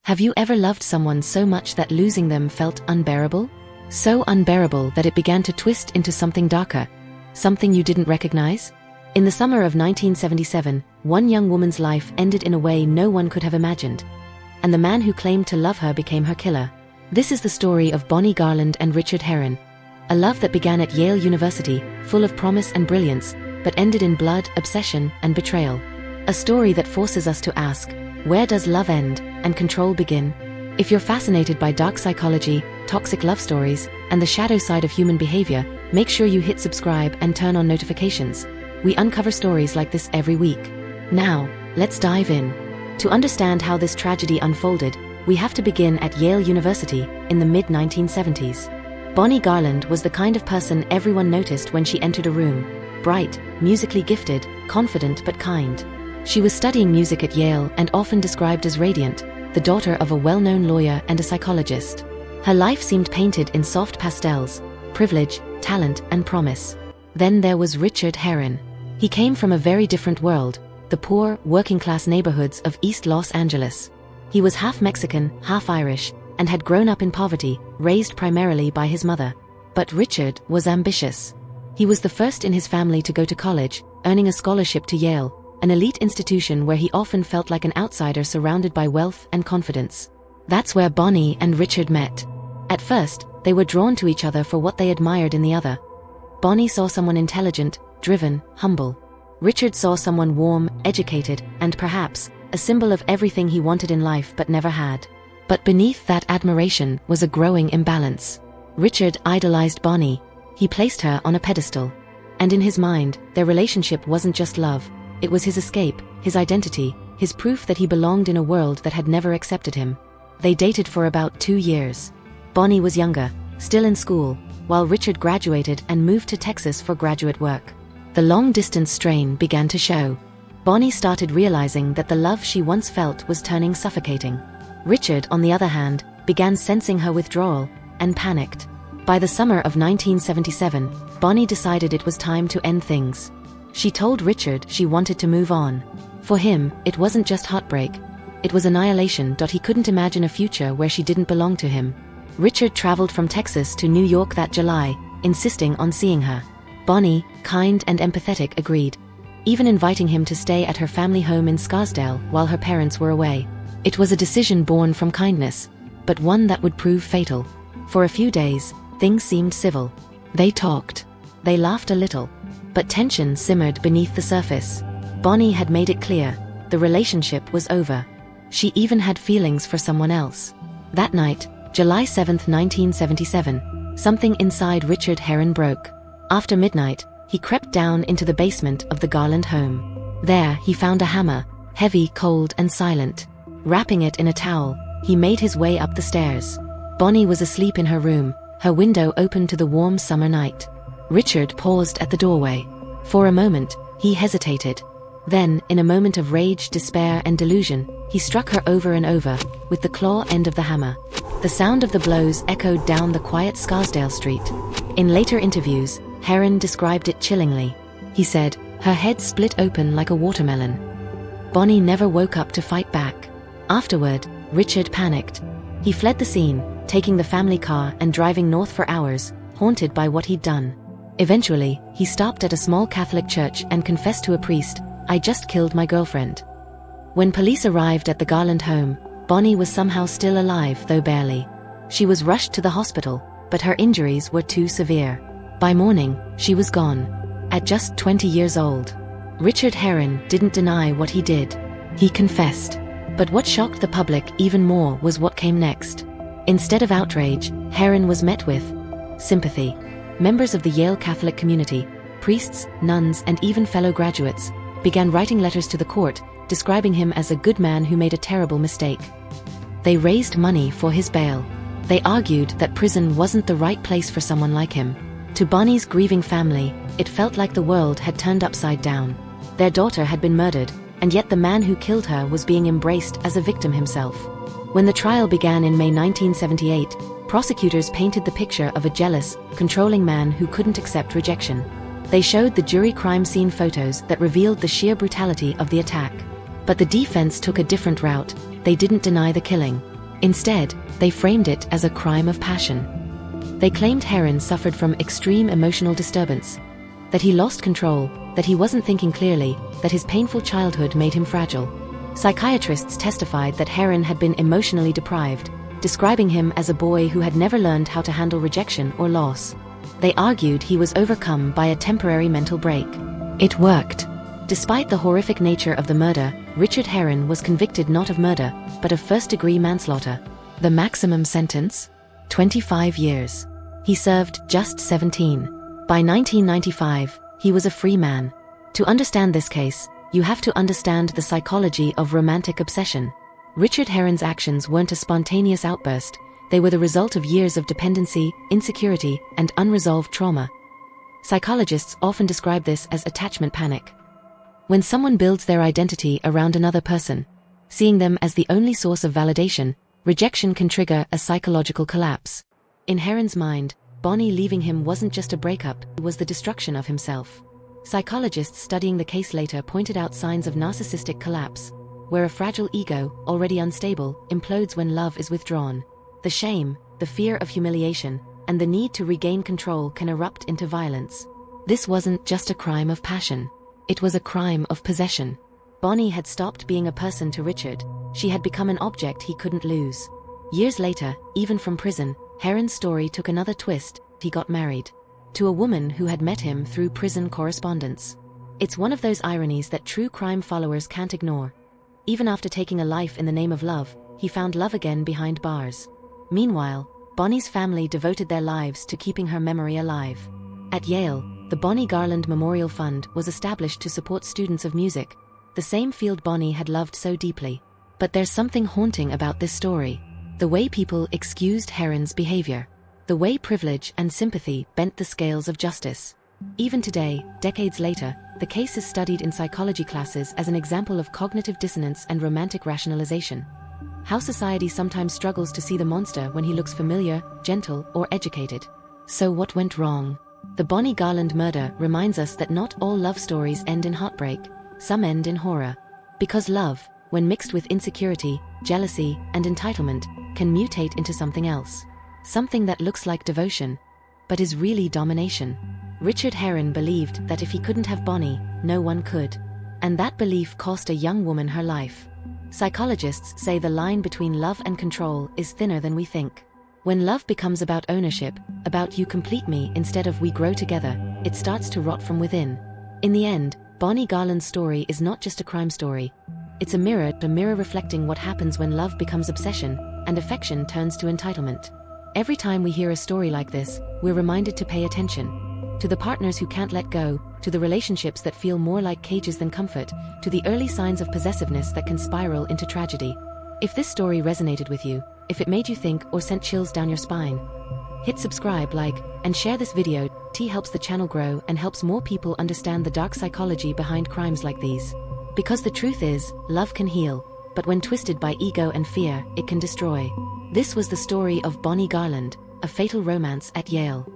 Have you ever loved someone so much that losing them felt unbearable? So unbearable that it began to twist into something darker, something you didn't recognize? In the summer of 1977, one young woman's life ended in a way no one could have imagined, and the man who claimed to love her became her killer. This is the story of Bonnie Garland and Richard Herron, a love that began at Yale University, full of promise and brilliance, but ended in blood, obsession, and betrayal. A story that forces us to ask, where does love end and control begin? If you're fascinated by dark psychology, toxic love stories, and the shadow side of human behavior, make sure you hit subscribe and turn on notifications. We uncover stories like this every week. Now, let's dive in. To understand how this tragedy unfolded, we have to begin at Yale University in the mid-1970s. Bonnie Garland was the kind of person everyone noticed when she entered a room. Bright, musically gifted, confident but kind. She was studying music at Yale and often described as radiant, the daughter of a well-known lawyer and a psychologist. Her life seemed painted in soft pastels, privilege, talent, and promise. Then there was Richard Herron. He came from a very different world, the poor, working-class neighborhoods of East Los Angeles. He was half Mexican, half Irish, and had grown up in poverty, raised primarily by his mother. But Richard was ambitious. He was the first in his family to go to college, earning a scholarship to Yale, an elite institution where he often felt like an outsider surrounded by wealth and confidence. That's where Bonnie and Richard met. At first, they were drawn to each other for what they admired in the other. Bonnie saw someone intelligent, driven, humble. Richard saw someone warm, educated, and perhaps, a symbol of everything he wanted in life but never had. But beneath that admiration was a growing imbalance. Richard idolized Bonnie. He placed her on a pedestal. And in his mind, their relationship wasn't just love. It was his escape, his identity, his proof that he belonged in a world that had never accepted him. They dated for about 2 years. Bonnie was younger, still in school, while Richard graduated and moved to Texas for graduate work. The long-distance strain began to show. Bonnie started realizing that the love she once felt was turning suffocating. Richard, on the other hand, began sensing her withdrawal, and panicked. By the summer of 1977, Bonnie decided it was time to end things. She told Richard she wanted to move on. For him, it wasn't just heartbreak. It was annihilation. He couldn't imagine a future where she didn't belong to him. Richard traveled from Texas to New York that July, insisting on seeing her. Bonnie, kind and empathetic, agreed, even inviting him to stay at her family home in Scarsdale while her parents were away. It was a decision born from kindness, but one that would prove fatal. For a few days, things seemed civil. They talked. They laughed a little. But tension simmered beneath the surface. Bonnie had made it clear, the relationship was over. She even had feelings for someone else. That night, July 7, 1977, something inside Richard Herron broke. After midnight, he crept down into the basement of the Garland home. There, he found a hammer, heavy, cold, and silent. Wrapping it in a towel, he made his way up the stairs. Bonnie was asleep in her room, her window open to the warm summer night. Richard paused at the doorway. For a moment, he hesitated. Then, in a moment of rage, despair, and delusion, he struck her over and over, with the claw end of the hammer. The sound of the blows echoed down the quiet Scarsdale street. In later interviews, Herron described it chillingly. He said, her head split open like a watermelon. Bonnie never woke up to fight back. Afterward, Richard panicked. He fled the scene, taking the family car and driving north for hours, haunted by what he'd done. Eventually, he stopped at a small Catholic church and confessed to a priest, "I just killed my girlfriend." When police arrived at the Garland home, Bonnie was somehow still alive, though barely. She was rushed to the hospital, but her injuries were too severe. By morning, she was gone. At just 20 years old. Richard Herron didn't deny what he did. He confessed. But what shocked the public even more was what came next. Instead of outrage, Herron was met with sympathy. Members of the Yale Catholic community, priests, nuns, and even fellow graduates, began writing letters to the court, describing him as a good man who made a terrible mistake. They raised money for his bail. They argued that prison wasn't the right place for someone like him. To Bonnie's grieving family, it felt like the world had turned upside down. Their daughter had been murdered, and yet the man who killed her was being embraced as a victim himself. When the trial began in May 1978, prosecutors painted the picture of a jealous, controlling man who couldn't accept rejection. They showed the jury crime scene photos that revealed the sheer brutality of the attack. But the defense took a different route. They didn't deny the killing. Instead, they framed it as a crime of passion. They claimed Heron suffered from extreme emotional disturbance, that he lost control, that he wasn't thinking clearly, that his painful childhood made him fragile. Psychiatrists testified that Heron had been emotionally deprived, describing him as a boy who had never learned how to handle rejection or loss. They argued he was overcome by a temporary mental break. It worked. Despite the horrific nature of the murder, Richard Heron was convicted not of murder, but of first-degree manslaughter. The maximum sentence? 25 years. He served just 17. By 1995, he was a free man. To understand this case, you have to understand the psychology of romantic obsession. Richard Heron's actions weren't a spontaneous outburst. They were the result of years of dependency, insecurity, and unresolved trauma. Psychologists often describe this as attachment panic. When someone builds their identity around another person, seeing them as the only source of validation, rejection can trigger a psychological collapse. In Heron's mind, Bonnie leaving him wasn't just a breakup, it was the destruction of himself. Psychologists studying the case later pointed out signs of narcissistic collapse, where a fragile ego, already unstable, implodes when love is withdrawn. The shame, the fear of humiliation, and the need to regain control can erupt into violence. This wasn't just a crime of passion. It was a crime of possession. Bonnie had stopped being a person to Richard. She had become an object he couldn't lose. Years later, even from prison, Heron's story took another twist. He got married to a woman who had met him through prison correspondence. It's one of those ironies that true crime followers can't ignore. Even after taking a life in the name of love, he found love again behind bars. Meanwhile, Bonnie's family devoted their lives to keeping her memory alive. At Yale, the Bonnie Garland Memorial Fund was established to support students of music, the same field Bonnie had loved so deeply. But there's something haunting about this story. The way people excused Heron's behavior. The way privilege and sympathy bent the scales of justice. Even today, decades later, the case is studied in psychology classes as an example of cognitive dissonance and romantic rationalization. How society sometimes struggles to see the monster when he looks familiar, gentle, or educated. So what went wrong? The Bonnie Garland murder reminds us that not all love stories end in heartbreak. Some end in horror. Because love, when mixed with insecurity, jealousy, and entitlement, can mutate into something else. Something that looks like devotion, but is really domination. Richard Heron believed that if he couldn't have Bonnie, no one could. And that belief cost a young woman her life. Psychologists say the line between love and control is thinner than we think. When love becomes about ownership, about you complete me instead of we grow together, it starts to rot from within. In the end, Bonnie Garland's story is not just a crime story. It's a mirror reflecting what happens when love becomes obsession, and affection turns to entitlement. Every time we hear a story like this, we're reminded to pay attention. To the partners who can't let go, to the relationships that feel more like cages than comfort, to the early signs of possessiveness that can spiral into tragedy. If this story resonated with you, if it made you think or sent chills down your spine, hit subscribe, like, and share this video. It helps the channel grow and helps more people understand the dark psychology behind crimes like these. Because the truth is, love can heal, but when twisted by ego and fear, it can destroy. This was the story of Bonnie Garland, a fatal romance at Yale.